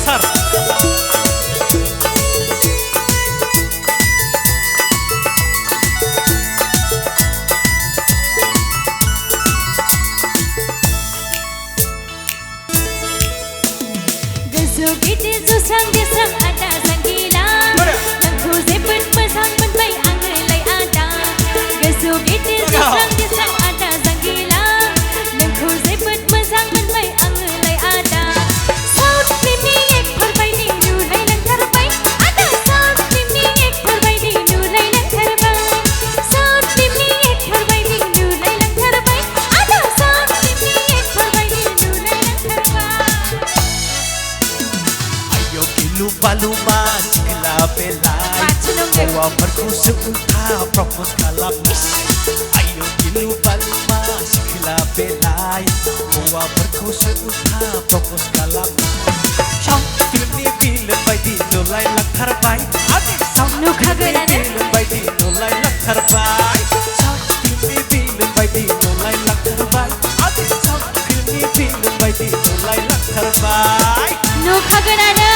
गोथार गोजौ गिदिर जौस्रां गेस्रां आदा जांगिला नोंखौ जोबोद मोजां मोनबाय आङोलाय आदा गोजौ गिदिर जौस्रां गेस्रां आदा जांगिला नोंखौ जोबोद मोजां मोनबाय आङोलाय आदा साउथ फिल्मनि एक्टर बायदि नुलायलांथारबाय आदा साउथ फिल्मनि एक्टर बायदि नुलायलांथारबाय साउथ फिल्मनि एक्टर बायदि नुलायलांथारबाय आदा साउथ फिल्मनि एक्टर बायदि नुलायलांथारबाय Lupa lupa sikla belai hauwaफोरखौ उल्था प्रप'ज खालामनाय आयौ lupa lupa sikla belai हौवाफोरखौ उल्था प्रप'ज खालामनाय साउथ फिल्मनि बिलन बायदि नुलायलांथारबाय आदि साउथ फिल्मनि बिलन बायदि नुलायलांथारबाय साउथ फिल्मनि बिलन बायदि नुलायलांथारबाय आदि साउथ फिल्मनि बिलन बायदि नुलायलांथारबाय नुखागोनानो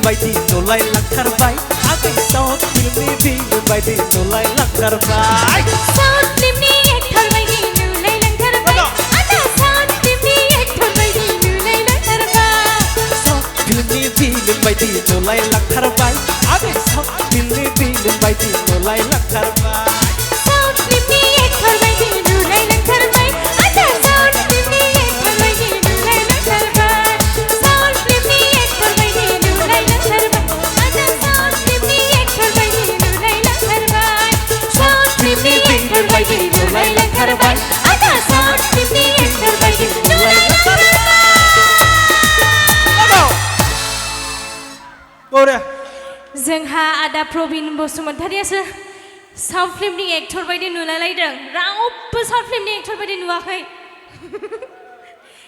बायदि नुलायलांथारबाय आगै साउथ फिल्मनि बिलन बायदि नुलायलांथारबाय साउथ फिल्मनि एक्टर बायदि नुलायलांथारबाय आदा साउथ फिल्मनि एक्टर बायदि नुलायलांथारबाय साउथ फिल्मनि बिलन बायदि नुलायलांथारबाय आगै साउथ फिल्मनि बिलन बायदि नुलायलांथारबाय साउथ फिल्मनि एक्टर बायदि नुलायलांथारबाय आदा साउथ फिल्मनि एक्टर बायदि नुलायलांथारबाय साउथ फिल्मनि एक्टर बायदि नुलायलांथारबाय आदा साउथ फिल्मनि एक्टर बायदि नुलायलांथारबाय साउथ फिल्मनि एक्टर बायदि नुलायलांथारबाय आदा साउथ फिल्मनि एक्टर बायदि नुलायलांथारबाय जोंहा आदा प्रबिन बसुमतारियासो साउथ फिल्मनि एक्टर बायदि नुलायलायदों रावबो साउथ फिल्मनि एक्टर बायदि नुवाखै